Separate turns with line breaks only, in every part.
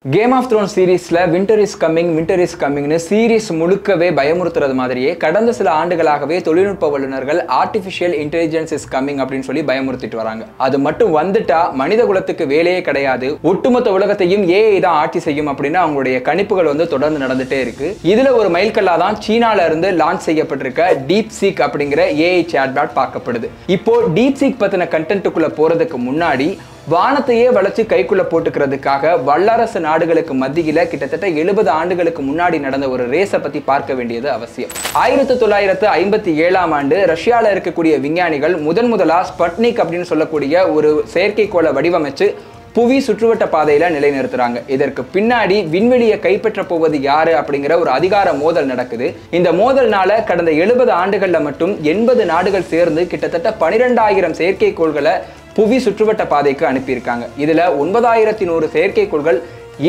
Game of throne சீரீஸ்ல winter is கம்மிங்னு series முழுக்கவே பயமுறுத்துறது மாதிரியே கடந்த சில ஆண்டுகளாகவே தொழில்நுட்ப வல்லுநர்கள் ஆர்டிஃபிஷியல் இன்டெலிஜென்ஸ் இஸ் கம்மிங் அப்படின்னு சொல்லி பயமுறுத்திட்டு வராங்க. அது மட்டும் வந்துட்டா மனித குலத்துக்கு வேலையே கிடையாது, ஒட்டுமொத்த உலகத்தையும் ஏஐ தான் ஆட்சி செய்யும் அப்படின்னு அவங்களுடைய கணிப்புகள் தொடர்ந்து நடந்துட்டே இருக்கு. இதுல ஒரு மைல்கல்லா தான் சீனால இருந்து லான்ச் செய்யப்பட்டிருக்க டீப் சீக் அப்படிங்கிற ஏஐ சாட்பாட் பார்க்கப்படுது. இப்போ டீப் சீக் பத்தின கண்டென்ட்டுக்குள்ள போறதுக்கு முன்னாடி வானத்தையே வளைச்சு கைக்குள்ள போட்டுக்கிறதுக்காக வல்லரசு நாடுகளுக்கு மத்தியில கிட்டத்தட்ட 70 ஆண்டுகளுக்கு முன்னாடி நடந்த ஒரு ரேஸை பத்தி பார்க்க வேண்டியது அவசியம். 1957ஆம் ஆண்டு ரஷ்யால இருக்கக்கூடிய விஞ்ஞானிகள் முதலா ஸ்பட்னிக் அப்படின்னு சொல்லக்கூடிய ஒரு செயற்கைக்கோளை வடிவமைச்சு புவி சுற்றுவட்ட பாதையில நிலைநிறுத்துறாங்க. இதற்கு பின்னாடி விண்வெளியை கைப்பற்ற போவது யாரு அப்படிங்கிற ஒரு அதிகார மோதல் நடக்குது. இந்த மோதல்னால கடந்த 70 ஆண்டுகள்ல மட்டும் 80 நாடுகள் சேர்ந்து கிட்டத்தட்ட 12,000 செயற்கைக்கோள்களை புவி சுற்றுவட்ட பாதைக்கு அனுப்பியிருக்காங்க. இதுல 9,100 செயற்கைக்கோள்கள்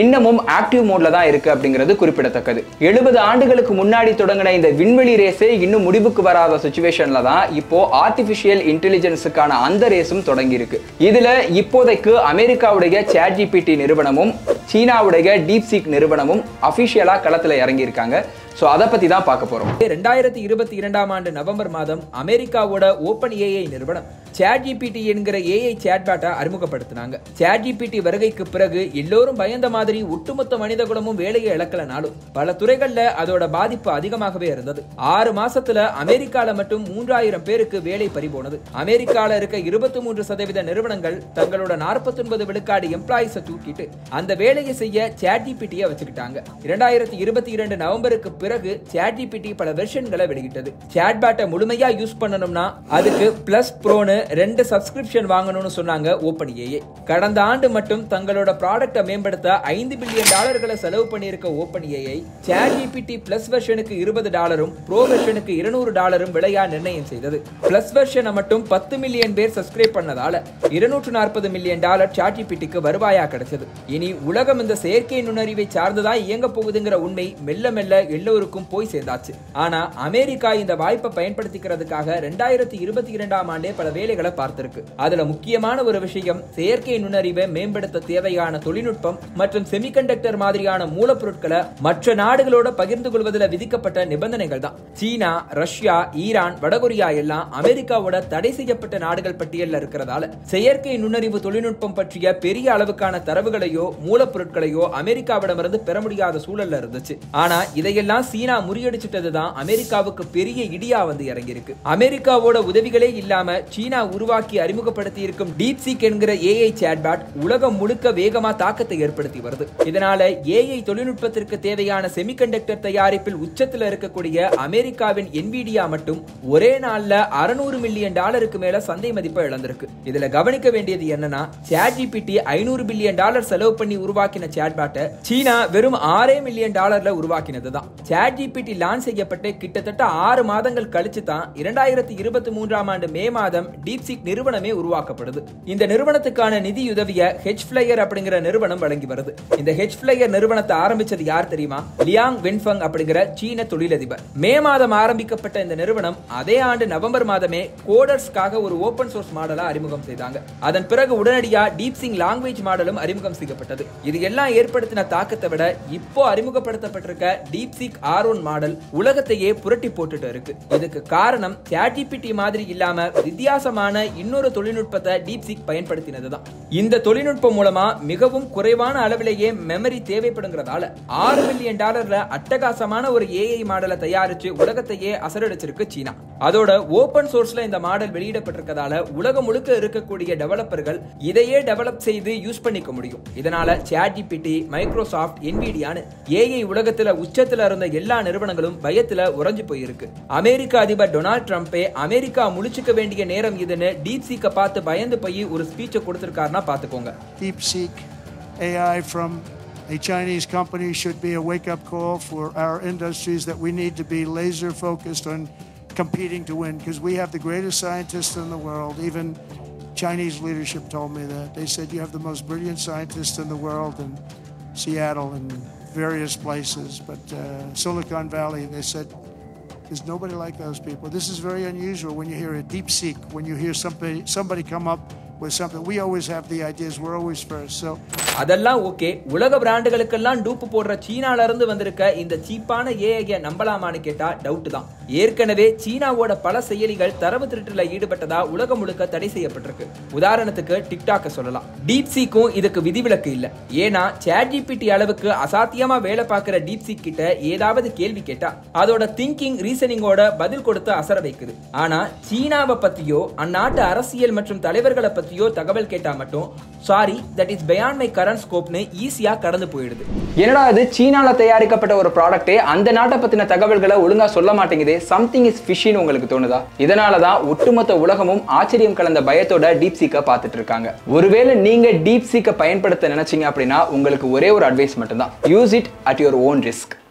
இன்னமும் ஆக்டிவ் மோட்ல தான் இருக்கு அப்படிங்கிறது குறிப்பிடத்தக்கது. 70 ஆண்டுகளுக்கு முன்னாடி தொடங்கின இந்த விண்வெளி ரேஸே இன்னும் முடிவுக்கு வராத சிச்சுவேஷன்ல தான் இப்போ ஆர்டிபிஷியல் இன்டெலிஜென்ஸுக்கான அந்த ரேஸும் தொடங்கி இருக்கு. இதுல இப்போதைக்கு அமெரிக்காவுடைய ChatGPT நிறுவனமும் சீனாவுடைய டீப்சீக் நிறுவனமும் அபிஷியலா களத்துல இறங்கி இருக்காங்க. சோ அத பத்தி தான் பார்க்க போறோம். 2022ஆம் ஆண்டு நவம்பர் மாதம் அமெரிக்காவோட ஓபன் ஏஐ நிறுவனம் ChatGPT என்கிற ஏஐ சாட்பாட்டை அறிமுகப்படுத்தினாங்க. ChatGPT வருகைக்கு பிறகு எல்லோரும் பயந்த மாதிரி ஒட்டுமொத்த மனித குலமும் வேலையை இழக்கலனாலும் பல துறைகள்ல அதோட பாதிப்பு அதிகமாகவே இருந்தது. 6 மாசத்துல அமெரிக்கால மட்டும் 3000 பேருக்கு வேலை பறிபோனது. அமெரிக்கால இருக்க 23% நிறுவனங்கள் தங்களோட 49 விழுக்காடு எம்ப்ளாயிஸை தூக்கிட்டு அந்த வேலையை செய்ய ChatGPT வச்சுக்கிட்டாங்க. 2022 நவம்பருக்கு பிறகு ChatGPT பல வெர்ஷன்களை வெளியிட்டது. சாட்பாட்டை முழுமையா யூஸ் பண்ணணும்னா அதுக்கு பிளஸ் ப்ரோன்னு 2 சப்ஸ்கிரிப்ஷன் வாங்கணும்னு சொன்னாங்க ஓபன் ஏஐ. கடந்த ஆண்டு மட்டும் தங்களோட ப்ராடக்ட்டை மேம்படுத்த $5 பில்லியன் செலவு பண்ணியிருக்க ஓபன் ஏஐ ChatGPT பிளஸ் வெர்ஷனுக்கு $20 ப்ரோ வெர்ஷனுக்கு $200 விலையா நிர்ணயம் செய்தது. பிளஸ் வெர்ஷனை மட்டும் 10 மில்லியன் பேர் சப்ஸ்கிரைப் பண்ணதால $240 மில்லியன் ChatGPTக்கு வருவாயா கிடைச்சது. இனி உலகம் இந்த செயற்கை நுண்ணறிவை சார்ந்துதான் இயங்க போகுதுங்கிற உண்மை மெல்ல மெல்ல எல்லோருக்கும் போய் சேர்ந்தாச்சு. ஆனா அமெரிக்கா இந்த வாய்ப்பை பயன்படுத்திக்கிறதுக்காக 2022ஆம் ஆண்டே பல வேலைகளை பார்த்திருக்கு. அதுல முக்கியமான ஒரு விஷயம் செயற்கை நுண்ணறிவை மேம்படுத்த தேவையான தொழில்நுட்பம் மற்றும் செமிகண்டக்டர் மாதிரியான மூலப்பொருட்களை மற்ற நாடுகளோட பகிர்ந்து கொள்வதில் விதிக்கப்பட்ட நிபந்தனைகள் தான். சீனா, ரஷ்யா, ஈரான், வடகொரியா எல்லாம் அமெரிக்காவோட தடை செய்யப்பட்ட நாடுகள் பட்டியலில் இருக்கிறதால செயற்கை நுண்ணறிவு தொழில்நுட்பம் பற்றிய பெரிய அளவுக்கான தரவுகளையோ மூலப்பொருட்களையோ அமெரிக்காவிடமிருந்து பெற முடியாத சூழல்ல இருந்துச்சு. ஆனா இதையெல்லாம் சீனா முறியடிச்சிட்டதுதான் அமெரிக்காவுக்கு பெரிய இடியா இறங்கியிருக்கு. அமெரிக்காவோட உதவிகளே இல்லாம சீனா உருவாக்கி அறிமுகப்படுத்தி இருக்கும் டீப்சீக் என்கிற ஏஐ சாட்பாட் உலகம் முழுக்க வேகமா தாக்கத்தை ஏற்படுத்தி வருது. இதனால ஏஐ தொழில்நுட்பத்திற்கு தேவையான செமிகண்டக்டர் தயாரிப்பில் உச்சத்தில் இருக்கக்கூடிய அமெரிக்காவின் என்விடியா மட்டும் ஒரே நாள்ல $600 மில்லியன் மேல சந்தை மதிப்பை இழந்திருக்கு. இதுல கவனிக்க வேண்டியது என்னன்னா ChatGPT $500 பில்லியன் செலவு பண்ணி உருவாக்கின சாட்பாட்டை சீனா வெறும் $6 மில்லியன் உருவாக்கினதுதான். ChatGPT லான்ச் செய்யப்பட்டு கிட்டத்தட்ட 6 மாதங்கள் கழிச்சு தான் 2023ஆம் ஆண்டு மே மாதம் டீப்சீக் நிறுவனமே உருவாக்கப்படுது. இந்த நிறுவனத்துக்கான நிதியுதவிய ஹெச்ஃப்ளையர் அப்படிங்கிற நிறுவனம் வழங்கி வருது. இந்த ஹெச்ஃப்ளையர் நிறுவனத்தை ஆரம்பிச்சது யார் தெரியுமா? லியாங் வென்ஃபங் அப்படிங்கிற சீன தொழிலதிபர். மே மாதம் ஆரம்பிக்கப்பட்ட இந்த நிறுவனம் அதே ஆண்டு நவம்பர் மாதமே கோடர்ஸ்க்காக ஒரு ஓபன் சோர்ஸ் மாடலை அறிமுகம் செய்தாங்க. அதன் பிறகு உடனடியா டீப்சீக் லாங்குவேஜ் மாடலும் அறிமுகம் செய்யப்பட்டது. இது எல்லாம் ஏற்படுத்தின தாக்கத்தை விட இப்போ அறிமுகப்படுத்தப்பட்டிருக்க டீப்சீக் R1 மாடல் உலகத்தையே புரட்டி போட்டுட்டு இருக்கு. இதுக்கு காரணம் ChatGPT மாதிரி இல்லாம வித்தியாசமான இன்னொரு தொழில்நுட்பத்தை டீப்சீக் பயன்படுத்தினதுதான். இந்த தொழில்நுட்பம் மூலமா மிகவும் குறைவான அளவிலேயே மெமரி தேவைப்படுங்கிறதால $6 பில்லியன் அட்டகாசமான ஒரு ஏஐ மாடலை தயாரிச்சு உலகத்தையே அசரடிச்சிருக்கு சீனா. அதோட ஓபன் சோர்ஸ்ல இந்த மாடல் வெளியிடப்பட்டிருக்கதால உலகம் முழுக்க இருக்கக்கூடிய டெவலப்பர்கள் இதையே டெவலப் செய்து யூஸ் பண்ணிக்க முடியும். இதனால ChatGPT, மைக்ரோசாஃப்ட், என்விடியான்னு ஏஐ உலகத்துல உச்சத்துல இருந்த எல்லா நிறுவனங்களும் பயத்துல உறைஞ்சு போயிருக்கு. அமெரிக்க அதிபர் டொனால்ட் ட்ரம்பே அமெரிக்கா முழிச்சுக்க வேண்டிய நேரம் இதுன்னு டீப்சீக்கை பார்த்து பயந்து போய் ஒரு ஸ்பீச்சை கொடுத்திருக்காருன்னா பாத்துக்கோங்க.
DeepSeek AI from a Chinese company should be a wake-up call for our industries that we need to be laser focused on competing to win because we have the greatest scientists in the world. Even Chinese leadership told me that. They said you have the most brilliant scientists in the world in Seattle and various places, but Silicon Valley, they said there's nobody like those people. This is very unusual when you hear a DeepSeek, when you hear somebody come up with something. We always have the ideas. We're always first. So
அதெல்லாம் okay. உலக பிராண்டுகளுக்கெல்லாம் டூப்பு போடுற சீனால இருந்து வந்திருக்க இந்த சீப்பான ஏஐயை நம்பலாமான்னு கேட்டா doubt தான். ஏற்கனவே சீனாவோட பல செயலிகள் தரவு திருட்டுல ஈடுபட்டதா உலகம் முழுக்க தடை செய்யப்பட்டிருக்கு. உதாரணத்துக்கு டிக்டாக்க சொல்லலாம். டீப்சீக்கும் இதுக்கு விதிவிலக்கு இல்ல. ஏன்னா ChatGPT அளவுக்கு அசாத்தியமா வேலை பார்க்கிற டீப்சீக் கிட்ட ஏதாவது கேள்வி கேட்டா அதோட திங்கிங் ரீசனிங்கோட பதில் கொடுத்து அசர வைக்குது. ஆனா சீனாவை பத்தியோ அந்நாட்டு அரசியல் மற்றும் தலைவர்களை பத்தியோ தகவல் கேட்டா மட்டும் sorry that is beyond my current ஸ்கோப்னு ஈஸியா கடந்து போயிடுது.
என்னடா இது சீனால தயாரிக்கப்பட்ட ஒரு ப்ராடக்ட்டே அந்த நாட்டை பத்தின தகவல்களை ஒழுங்கா சொல்ல மாட்டேங்குது, சம்திங் இஸ் ஃபிஷின்னு உங்களுக்கு தோணுதா? இதனாலதான் ஒட்டுமொத்த உலகமும் ஆச்சரியம் கலந்த பயத்தோட டீப்சீக்கை பார்த்துட்டு இருக்காங்க. ஒருவேளை நீங்க டீப்சீக்கை பயன்படுத்த நினைச்சீங்க அப்படின்னா உங்களுக்கு ஒரே ஒரு அட்வைஸ் மட்டும்தான், use it at your own risk.